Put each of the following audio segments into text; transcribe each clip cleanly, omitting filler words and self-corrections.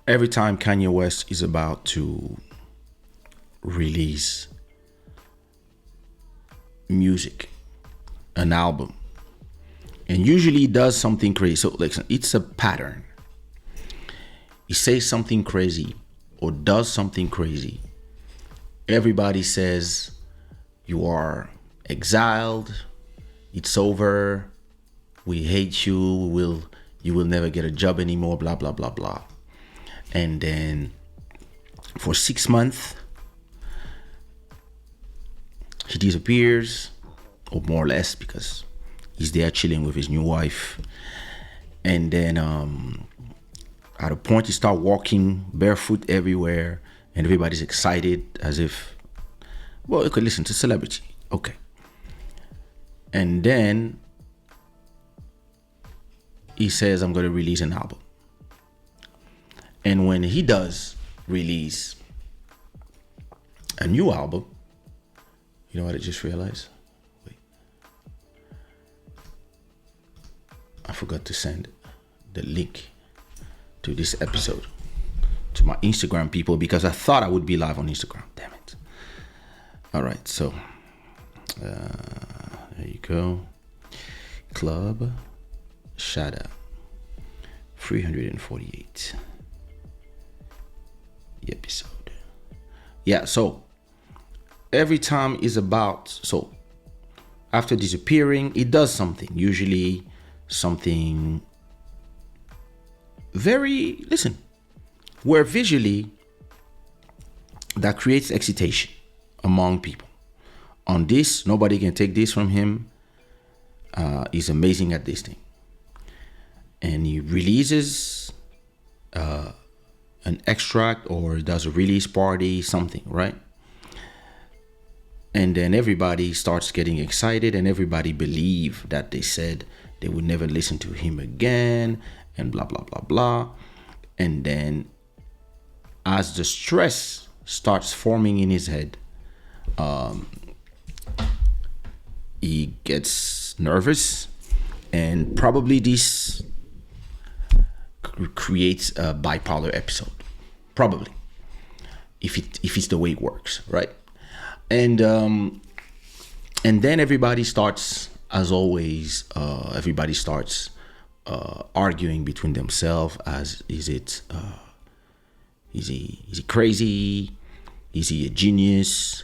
Every time Kanye West is about to release music, an album, and usually he does something crazy. So listen, it's a pattern. He says something crazy or does something crazy. Everybody says you are exiled. It's over. We hate you. You will never get a job anymore. Blah blah blah blah. And then for 6 months, he disappears, or more or less, because he's there chilling with his new wife. And then at a point, he start walking barefoot everywhere, and everybody's excited as if, well, you could listen to celebrity. Okay. And then he says, I'm going to release an album. And when he does release a new album, you know what I just realized? Wait. I forgot to send the link to this episode to my Instagram people because I thought I would be live on Instagram. Damn it. All right, so there you go. Club Shada 348 episode. Yeah, so every time is about, so after disappearing, it does something, usually something very, listen, where visually that creates excitation among people. On this, nobody can take this from him. He's amazing at this thing. And he releases an extract or does a release party, something, right? And then everybody starts getting excited and everybody believe that they said they would never listen to him again and blah, blah, blah, blah. And then as the stress starts forming in his head, he gets nervous, and probably this creates a bipolar episode, probably, if it's the way it works, right? And then everybody starts, as always, everybody starts arguing between themselves as is he crazy? Is he a genius?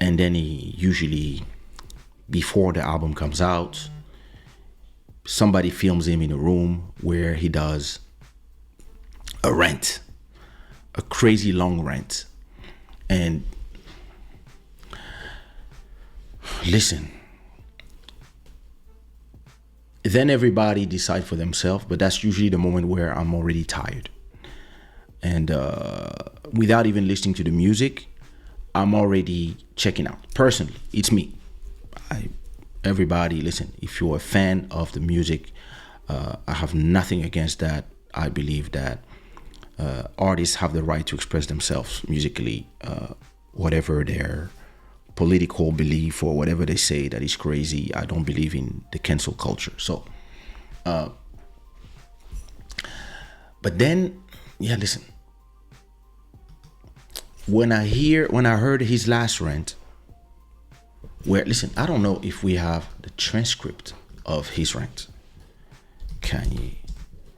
And then he usually, before the album comes out, somebody films him in a room where he does a rant, a crazy long rant. And listen, then everybody decide for themselves, but that's usually the moment where I'm already tired. And without even listening to the music, I'm already checking out. Personally, it's me. Everybody, listen, if you're a fan of the music, I have nothing against that. I believe that artists have the right to express themselves musically, whatever their political belief or whatever they say that is crazy. I don't believe in the cancel culture. So, but then, yeah, listen. When I heard his last rant, where, listen, I don't know if we have the transcript of his rant. Kanye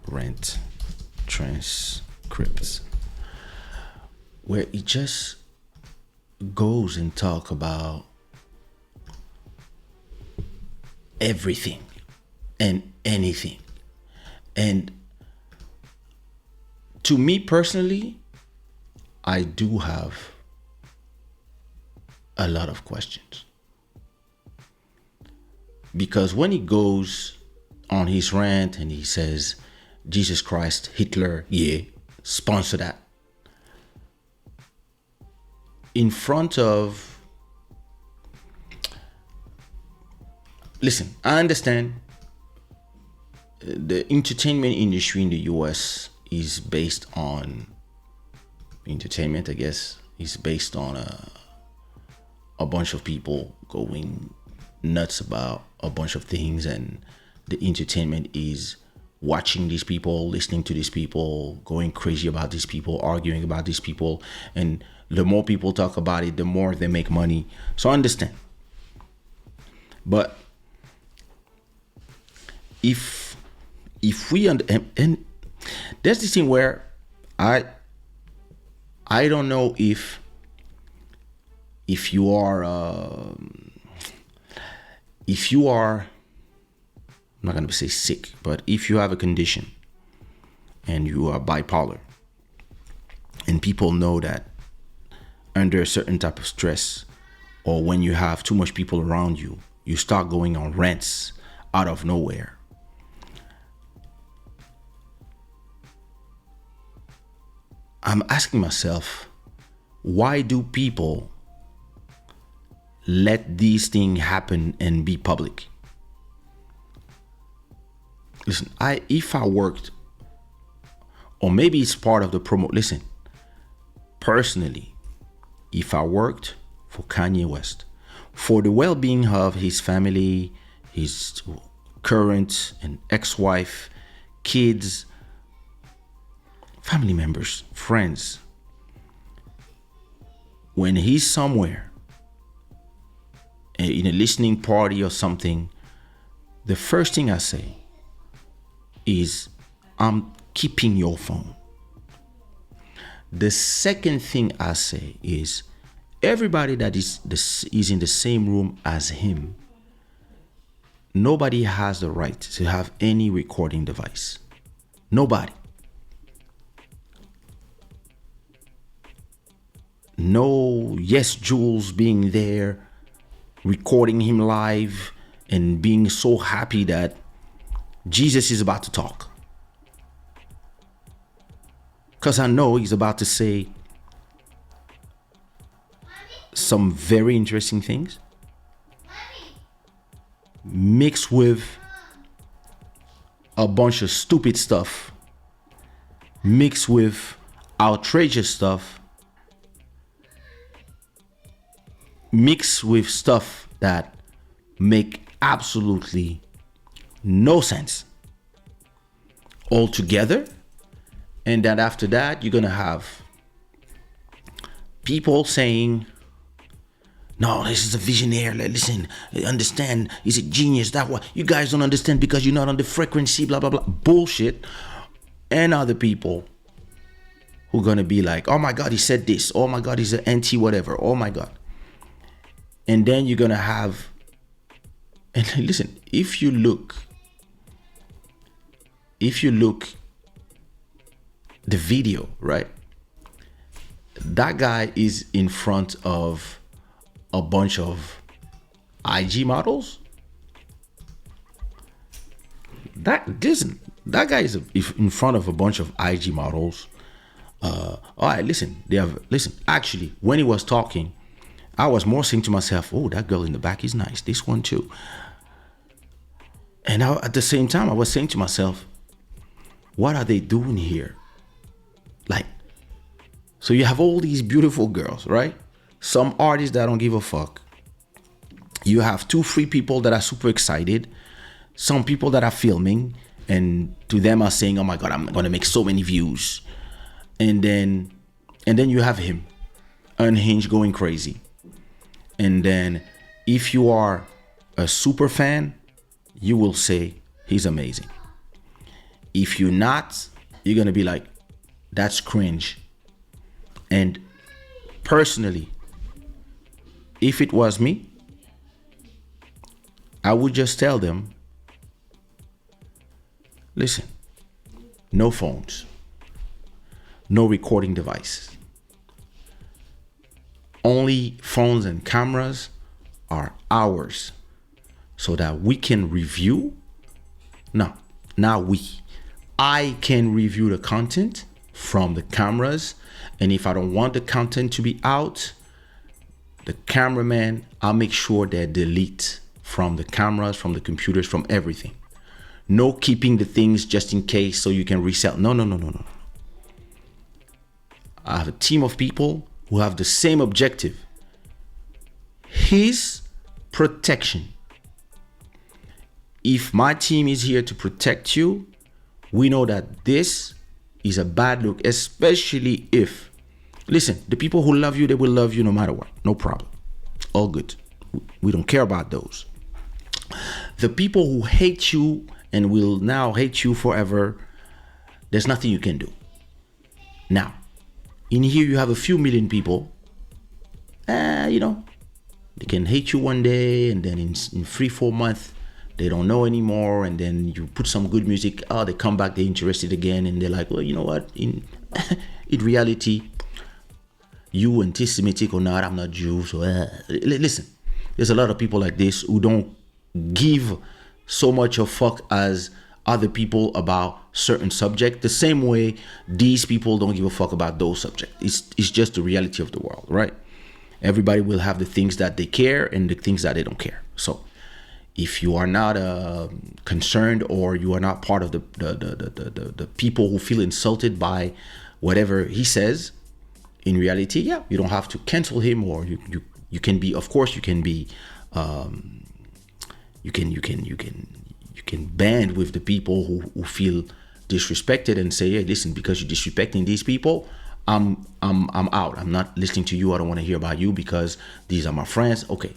rant transcripts, where he just goes and talk about everything and anything. And to me personally, I do have a lot of questions. Because when he goes on his rant and he says, Jesus Christ, Hitler, yeah, sponsor that. In front of, listen, I understand the entertainment industry in the US is based on entertainment, I guess, is based on a bunch of people going nuts about a bunch of things, and the entertainment is watching these people, listening to these people, going crazy about these people, arguing about these people. And the more people talk about it, the more they make money. So I understand. But if we and there's this thing where I don't know if you are I'm not gonna say sick, but if you have a condition and you are bipolar, and people know that under a certain type of stress, or when you have too much people around you, you start going on rants out of nowhere. I'm asking myself, why do people let these things happen and be public? Listen, if I worked, or maybe it's part of the promo. Listen, personally, if I worked for Kanye West, for the well-being of his family, his current and ex-wife, kids, family members, friends, when he's somewhere in a listening party or something, the first thing I say is, I'm keeping your phone. The second thing I say is, everybody that is in the same room as him, nobody has the right to have any recording device. Nobody. No, yes, Jules being there, recording him live and being so happy that Jesus is about to talk. Because I know he's about to say some very interesting things, mixed with a bunch of stupid stuff, mixed with outrageous stuff, mixed with stuff that make absolutely no sense altogether. And then after that, you're gonna have people saying, no, this is a visionary. Listen, understand, he's a genius. That what you guys don't understand because you're not on the frequency, blah blah blah. Bullshit. And other people who are gonna be like, oh my God, he said this. Oh my God, he's an anti whatever. Oh my God. And then you're gonna have, and listen, if you look the video, right? That guy is in front of a bunch of IG models. That guy is in front of a bunch of IG models. All right, listen. Actually, when he was talking, I was more saying to myself, oh, that girl in the back is nice. This one too. And at the same time, I was saying to myself, what are they doing here? Like, so you have all these beautiful girls, right? Some artists that don't give a fuck. You have 2-3 people that are super excited. Some people that are filming and to them are saying, oh my God, I'm going to make so many views. And then you have him, unhinged, going crazy. And then if you are a super fan, you will say he's amazing. If you're not, you're going to be like, that's cringe. And personally, if it was me, I would just tell them, listen, no phones, no recording devices. Only phones and cameras are ours so that we can review. No, not we. I can review the content from the cameras. And if I don't want the content to be out, the cameraman, I'll make sure they delete from the cameras, from the computers, from everything. No keeping the things just in case so you can resell. No. I have a team of people who have the same objective. His protection. If my team is here to protect you, we know that this is a bad look, especially if, listen, the people who love you, they will love you no matter what. No problem. All good. We don't care about those. The people who hate you and will now hate you forever, there's nothing you can do. Now, in here you have a few million people. They can hate you one day, and then in 3-4 months, they don't know anymore. And then you put some good music. Oh, they come back, they're interested again, and they're like, well, you know what? In reality, you anti-Semitic or not, I'm not Jew. So listen, there's a lot of people like this who don't give so much of fuck as other people about certain subject. The same way these people don't give a fuck about those subjects. It's just the reality of the world, right? Everybody will have the things that they care and the things that they don't care. So if you are not concerned, or you are not part of the people who feel insulted by whatever he says, in reality, yeah, you don't have to cancel him, or you can be, of course, you can be, you can band with the people who feel disrespected and say, hey, listen, because you're disrespecting these people, I'm out. I'm not listening to you. I don't want to hear about you because these are my friends. Okay.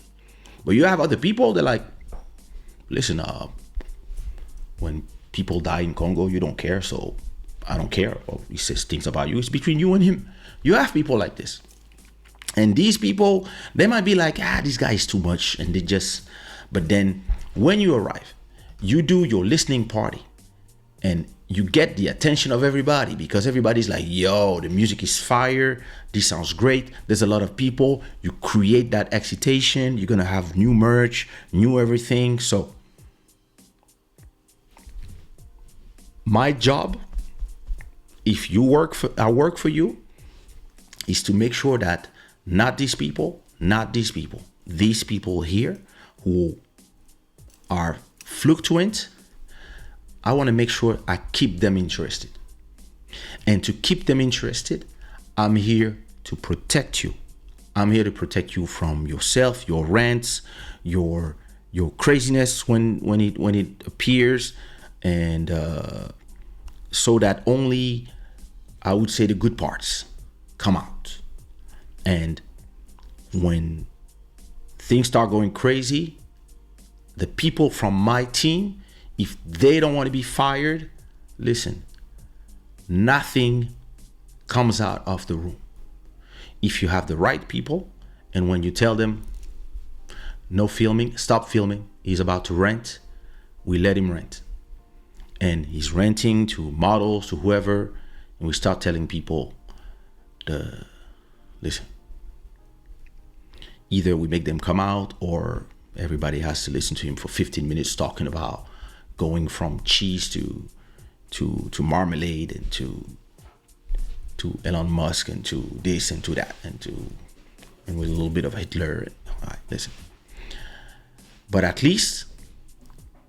But you have other people that like, listen, when people die in Congo, you don't care, so I don't care. Or he says things about you. It's between you and him. You have people like this. And these people, they might be like, this guy is too much. And they just, but then when you arrive, you do your listening party and you get the attention of everybody, because everybody's like, yo, the music is fire. This sounds great. There's a lot of people. You create that excitation. You're going to have new merch, new everything. So my job, if you I work for you, is to make sure that these people here who are fluctuant, I want to make sure I keep them interested. And to keep them interested, I'm here to protect you. I'm here to protect you from yourself, your rants, your craziness when it appears, and so that only, I would say, the good parts come out. And when things start going crazy, the people from my team, if they don't want to be fired, listen, nothing comes out of the room. If you have the right people, and when you tell them, no filming, stop filming, he's about to rent, we let him rent. And he's renting to models, to whoever, and we start telling people, listen, either we make them come out, or everybody has to listen to him for 15 minutes talking about going from cheese to marmalade, and to Elon Musk, and to this and to that, and with a little bit of Hitler. All right, listen. But at least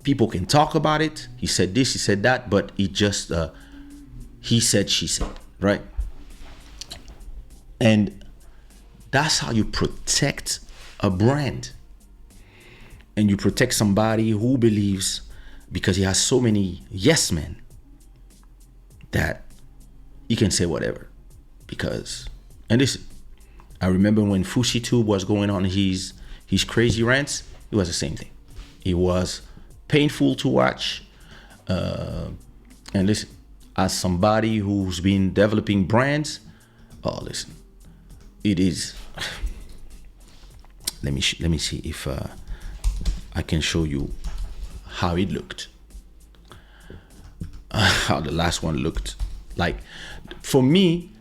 people can talk about it. He said this, he said that, but it just he said, she said, right? And that's how you protect a brand. And you protect somebody who believes, because he has so many yes men, that he can say whatever. Because, and listen, I remember when FushiTube was going on his crazy rants, it was the same thing. It was painful to watch. And listen, as somebody who's been developing brands, oh, listen, it is. Let me see if I can show you how it looked. How the last one looked. Like, for me,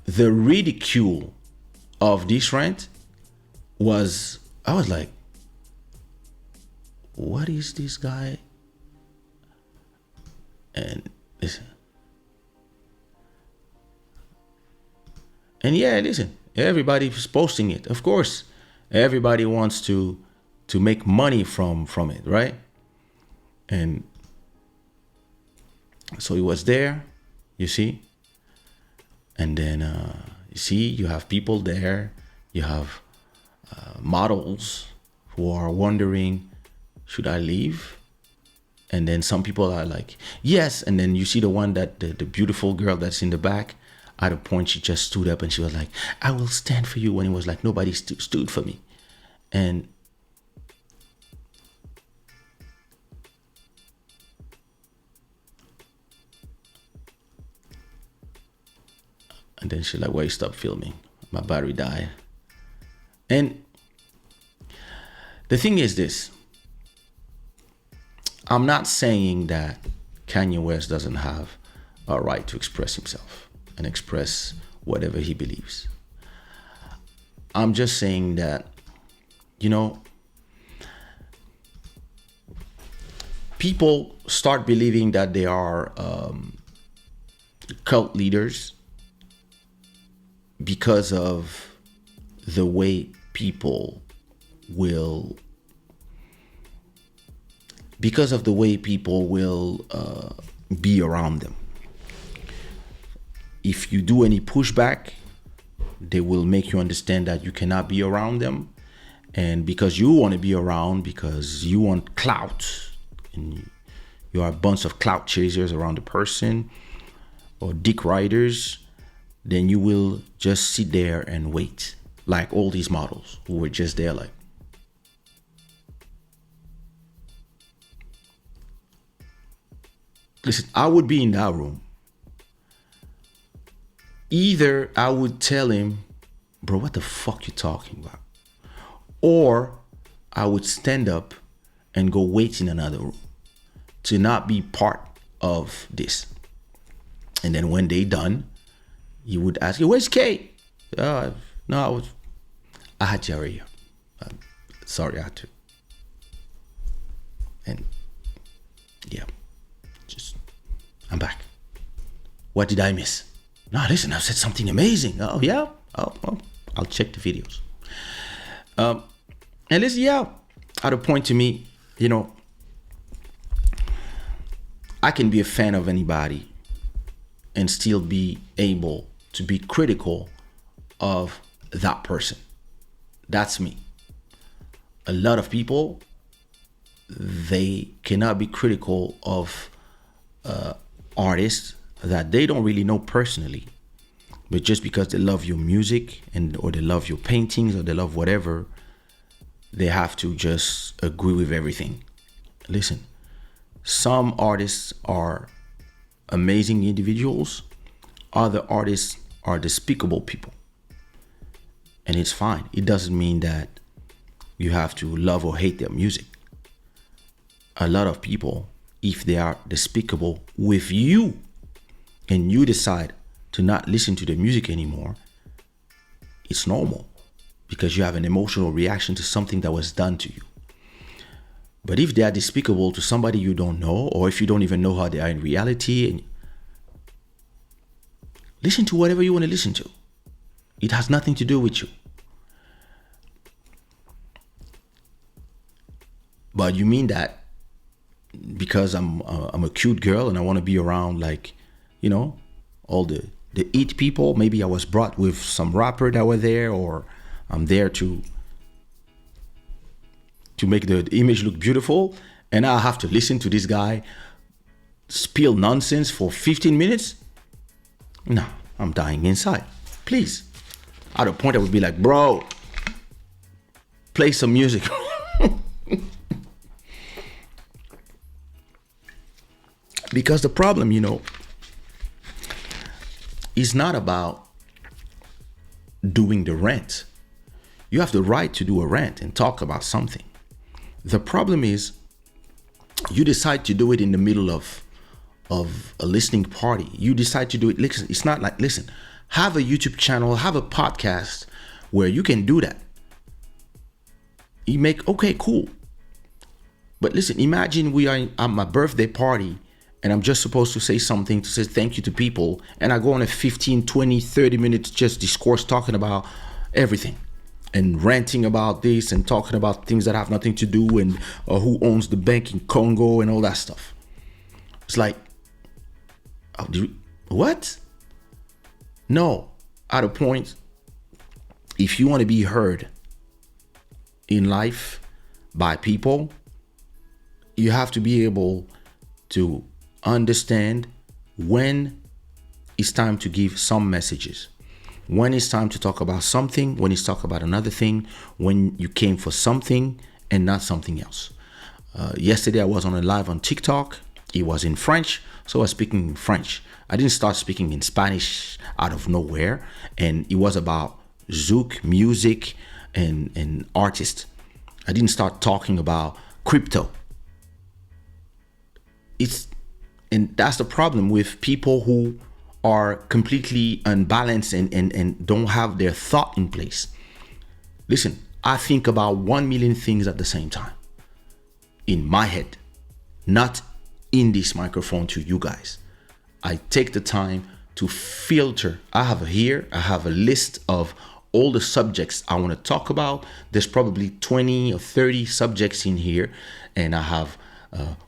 the ridicule of this rant was, I was like, what is this guy? And listen. And yeah, listen, everybody's posting it. Of course, everybody wants to make money from it, right? And so it was there, you see. And then you see, you have people there. You have models who are wondering, should I leave? And then some people are like, yes. And then you see the one that the beautiful girl that's in the back. At a point, she just stood up and she was like, I will stand for you. When it was like, nobody stood for me. And then she's like, why you stop filming? My battery died. And the thing is this. I'm not saying that Kanye West doesn't have a right to express himself and express whatever he believes. I'm just saying that, you know, people start believing that they are cult leaders because of the way people will be around them. If you do any pushback, they will make you understand that you cannot be around them. And because you want to be around, because you want clout, and you are a bunch of clout chasers around the person, or dick riders, then you will just sit there and wait. Like all these models who were just there like, listen, I would be in that room. Either I would tell him, bro, what the fuck you talking about? Or I would stand up and go wait in another room to not be part of this. And then when they done, you would ask, where's Kay? No, I had Jerry here. Sorry, I had to. And yeah, I'm back. What did I miss? No, listen, I've said something amazing. Oh, yeah? Oh, well, I'll check the videos. And listen, yeah, at a point to me, you know, I can be a fan of anybody and still be able to be critical of that person. That's me. A lot of people, they cannot be critical of artists that they don't really know personally, but just because they love your music or they love your paintings or they love whatever, they have to just agree with everything. Listen, some artists are amazing individuals. Other artists are despicable people. And it's fine. It doesn't mean that you have to love or hate their music. A lot of people, if they are despicable with you and you decide to not listen to the music anymore, it's normal because you have an emotional reaction to something that was done to you. But if they are despicable to somebody you don't know, or if you don't even know how they are in reality, and listen to whatever you want to listen to. It has nothing to do with you. But you mean that because I'm a cute girl and I want to be around, like, you know, all the it people, maybe I was brought with some rapper that were there, or I'm there to make the image look beautiful, and I have to listen to this guy spill nonsense for 15 minutes? No, I'm dying inside. Please. At a point I would be like, bro, play some music. Because the problem, you know, is not about doing the rant. You have the right to do a rant and talk about something. The problem is you decide to do it in the middle of a listening party. You decide to do it. Listen, it's not like, listen, have a YouTube channel, have a podcast where you can do that. You make, okay, cool. But listen, imagine we are at my birthday party and I'm just supposed to say something to say thank you to people, and I go on a 15, 20, 30 minutes just discourse talking about everything and ranting about this and talking about things that have nothing to do, and who owns the bank in Congo and all that stuff. It's like, what? No, at a point, if you want to be heard in life by people, you have to be able to understand when it's time to give some messages, when it's time to talk about something, when it's talk about another thing, when you came for something and not something else. Yesterday I was on a live on TikTok. It was in French, so I was speaking in French. I didn't start speaking in Spanish out of nowhere, and it was about Zouk, music, and artists. I didn't start talking about crypto. And that's the problem with people who are completely unbalanced and don't have their thought in place. Listen, I think about 1 million things at the same time in my head, not in this microphone to you guys. I take the time to filter. I have a list of all the subjects I want to talk about. There's probably 20 or 30 subjects in here, and I have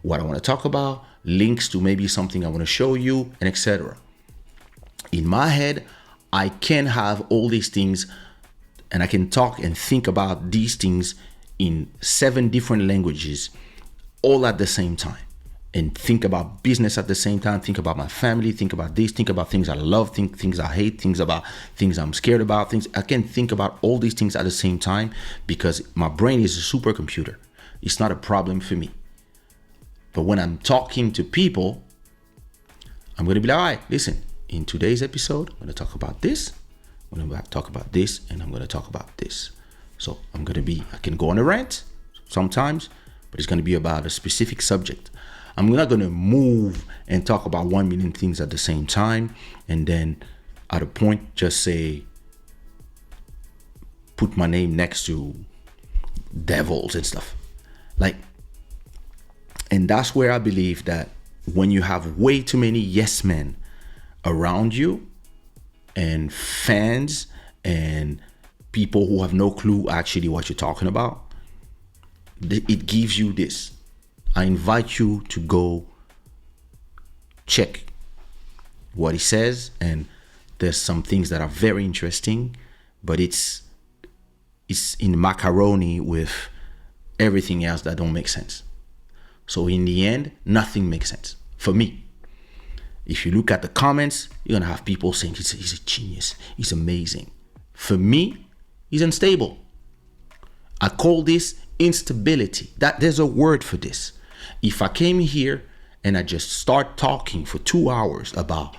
what I want to talk about, links to maybe something I want to show you, and etc. In my head, I can have all these things, and I can talk and think about these things in 7 different languages all at the same time, and think about business at the same time, think about my family, think about this, think about things I love, things I hate, things I'm scared about, things I can think about all these things at the same time, because my brain is a supercomputer. It's not a problem for me. But when I'm talking to people, I'm going to be like, all right, listen, in today's episode, I'm going to talk about this, I'm going to talk about this, and I'm going to talk about this. So I can go on a rant sometimes, but it's going to be about a specific subject. I'm not going to move and talk about 1 million things at the same time, and then at a point just say, put my name next to devils and stuff. And that's where I believe that when you have way too many yes men around you, and fans and people who have no clue actually what you're talking about, it gives you this. I invite you to go check what he says, and there's some things that are very interesting, but it's in macaroni with everything else that don't make sense. So in the end, nothing makes sense for me. If you look at the comments, you're gonna have people saying he's a genius, he's amazing. For me, he's unstable. I call this instability. That there's a word for this. If I came here and I just start talking for 2 hours about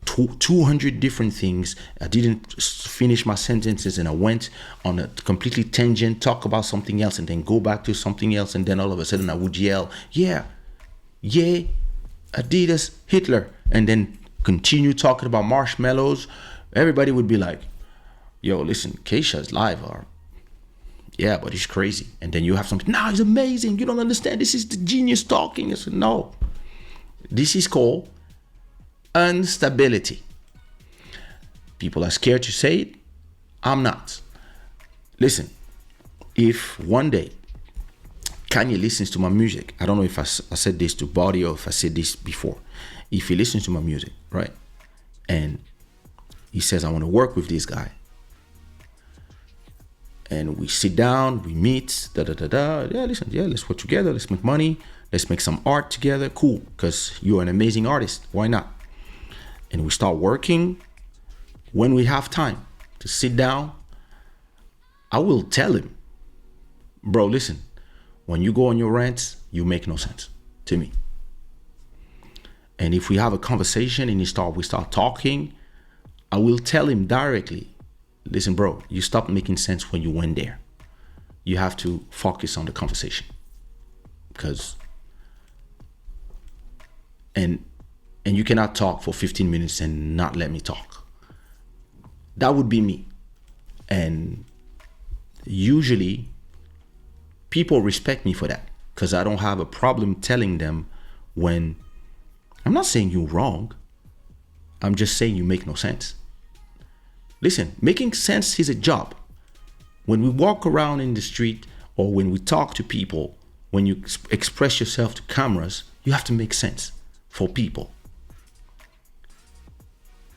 200 different things, I didn't finish my sentences, and I went on a completely tangent, talk about something else, and then go back to something else, and then all of a sudden I would yell, yeah, Adidas, Hitler, and then continue talking about marshmallows, everybody would be like, yo, listen, Kaysha's live, or yeah, but he's crazy. And then you have something, no, he's amazing, you don't understand, this is the genius talking. I said, no, this is called instability. People are scared to say it. I'm not. Listen, if one day Kanye listens to my music, I don't know if I said this to Body or if I said this before. If he listens to my music, right, and he says, I want to work with this guy, and we sit down, we meet, yeah, listen, yeah, let's work together, let's make money, let's make some art together, cool, because you're an amazing artist, why not? And we start working. When we have time to sit down, I will tell him, bro, listen, when you go on your rants, you make no sense to me. And if we have a conversation and we start talking, I will tell him directly, listen, bro, you stopped making sense when you went there. You have to focus on the conversation. And you cannot talk for 15 minutes and not let me talk. That would be me. And usually people respect me for that, because I don't have a problem telling them when I'm not saying you're wrong. I'm just saying you make no sense. Listen, making sense is a job. When we walk around in the street, or when we talk to people, when you express yourself to cameras, you have to make sense for people.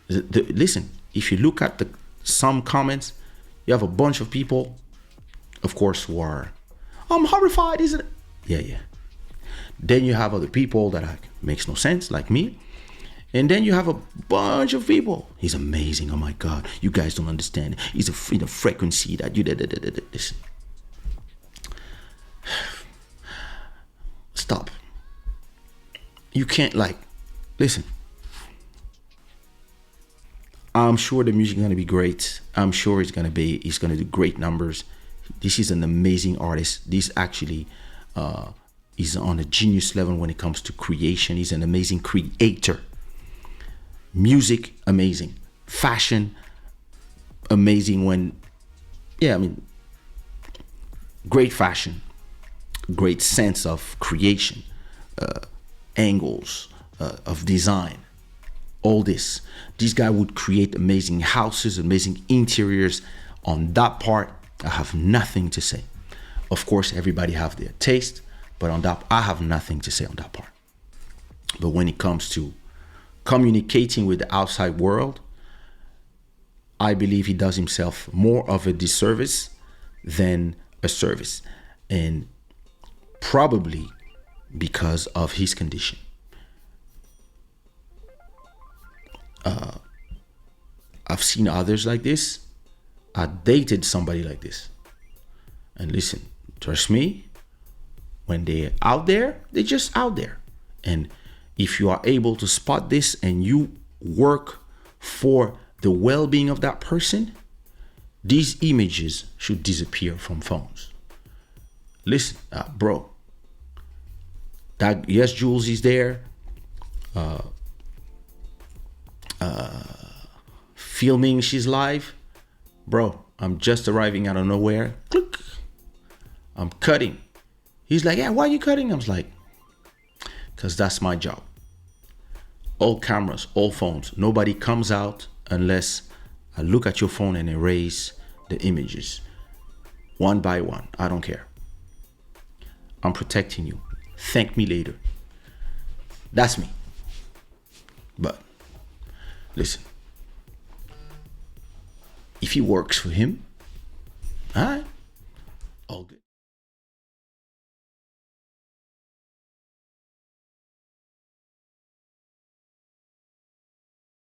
Listen, if you look at some comments, you have a bunch of people, of course, who are, I'm horrified, isn't it? Yeah. Then you have other people that like, makes no sense, like me. And then you have a bunch of people. He's amazing. Oh my God, you guys don't understand. He's in a frequency that you listen. Stop. You can't like listen. I'm sure the music is gonna be great. I'm sure he's gonna do great numbers. This is an amazing artist. This actually is on a genius level when it comes to creation. He's an amazing creator. Music, amazing. Fashion, amazing. Great fashion, great sense of creation, angles of design. All this guy would create amazing houses, amazing interiors. On that part, I have nothing to say. Of course, everybody have their taste, but on that, I have nothing to say on that part. But when it comes to communicating with the outside world, I believe he does himself more of a disservice than a service, and probably because of his condition. I've seen others like this. I dated somebody like this. And listen, trust me, when they're out there, they're just out there. And if you are able to spot this and you work for the well-being of that person, these images should disappear from phones. Listen, bro, that yes, Jules is there, filming, she's live. Bro, I'm just arriving out of nowhere. Click. I'm cutting. He's like, yeah, why are you cutting? I was like, because that's my job. All cameras, all phones. Nobody comes out unless I look at your phone and erase the images one by one. I don't care. I'm protecting you. Thank me later. That's me. But listen, if he works for him, all right, all good.